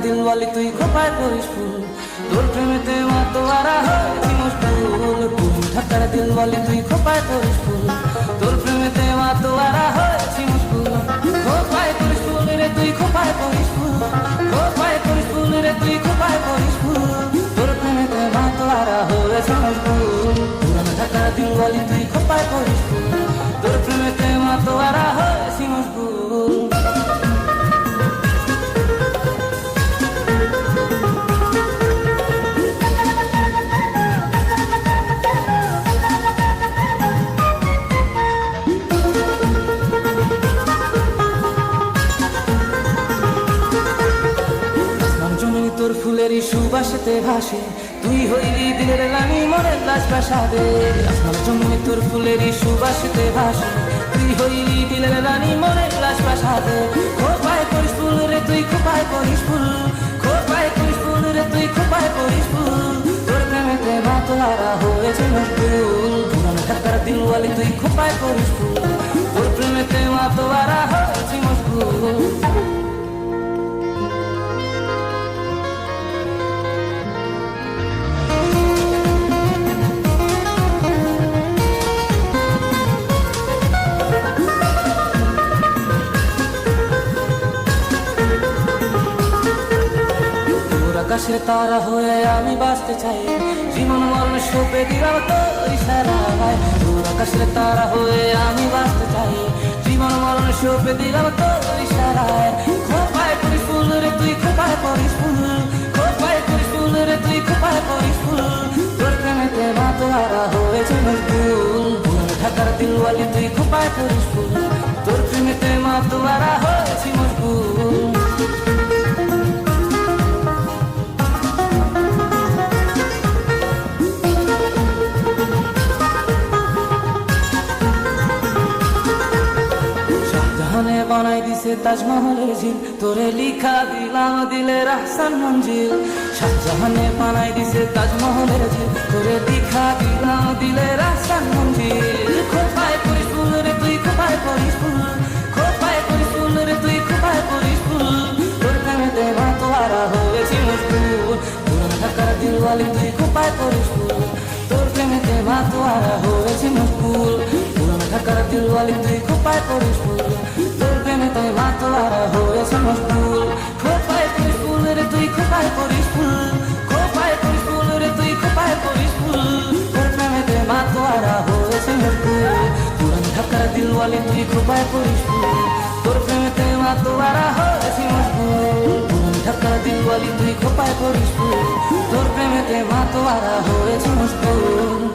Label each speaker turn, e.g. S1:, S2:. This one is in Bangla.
S1: দিলওয়ালি তুই খোপায় পড়িস ফুল, তোর প্রেমেতে মাতোয়ারা হয়েছি মশগুল। পুরুম ঢাকার দিলওয়ালি তুই খোপায় পড়িস ফুল, তোর প্রেমেতে মাতোয়ারা হয়েছি মশগুল। খোপায় পড়িস ফুল রে তুই খোপায় পড়িস ফুল, খোপায় পড়িস ফুল রে তুই খোপায় পড়িস ফুল, তোর প্রেমেতে মাতোয়ারা হয়েছি মশগুল। পুরুম ঢাকার দিলওয়ালি তুই খোপায় পড়িস ফুল, তোর প্রেমেতে মাতোয়ারা হয়েছি মশগুল। তোর ফুলেরই সুবাসেতে ভাসে, তুই হইলি দিলের লানি মনের লাশ বাসাদে। আসমান জমিনে তোর ফুলেরই সুবাসেতে ভাসে, তুই হইলি দিলের লানি মনের লাশ বাসাদে। খোপায় করিস ফুল রে তুই খোপায় করিস ফুল, খোপায় করিস ফুল রে তুই খোপায় করিস ফুল, তোর প্রেমেতে মাতোয়ারা হয়েছে মশগুল। পুরান ঢাকার দিলওয়ালি তুই খোপায় করিস ফুল, তোর প্রেমেতে মাতোয়ারা হয়েছে মশগুল। আকাশের তারা হয়ে আমি বাঁচতে চাই, জীবন মরণ সঁপে দিলাম তোর ইশারায়। তোর আকাশের তারা হয়ে আমি বাঁচতে চাই, জীবন মরণ সঁপে দিলাম তোর ইশারায়। খোপায় করিস ফুল রে তুই খোপায় করিস ফুল, খোপায় করিস ফুল রে তুই খোপায় করিস ফুল, তোর প্রেমেতে মাতোয়ারা হয়েছে মশগুল। পুরান ঢাকার দিলওয়ালি তুই খোপায় করিস ফুল, তোর প্রেমেতে মাতোয়ারা হয়েছে মশগুল। বানাই দিছে তাজমহলের ঝিল, তোরে লিখা দিলাম দিলের আহসান মঞ্জিল। শাহজাহানে বানাই দিছে তাজমহলের ঝিল, তোরে লিখা দিলাম দিলের আহসান মঞ্জিল। খোপায় করিস ফুল রে তুই খোপায় করিস ফুল, খোপায় করিস ফুল রে তুই খোপায় করিস ফুল, তোর প্রেমেতে মাতোয়ারা হয়েছি মশগুল। পুরান ঢাকার দিলওয়ালি তুই খোপায় করিস ফুল, তোর প্রেমেতে মাতোয়ারা হয়েছি মশগুল। পুরান ঢাকার দিলওয়ালি তুই খোপায় করিস ফুল, তোর প্রেমেতে মাতোয়ারা হয়েছে মশগুল। খোপায় করিস ফুল রে তুই খোপায় করিস ফুল, খোপায় করিস ফুল রে তুই খোপায় করিস ফুল, তোর প্রেমেতে মাতোয়ারা হয়েছে মশগুল। পুরান ঢাকার দিলওয়ালি তুই খোপায় করিস ফুল, তোর প্রেমেতে মাতোয়ারা হয়েছে মশগুল। পুরান ঢাকার দিলওয়ালি তুই খোপায় করিস ফুল, তোর প্রেমেতে মাতোয়ারা হয়েছে মশগুল।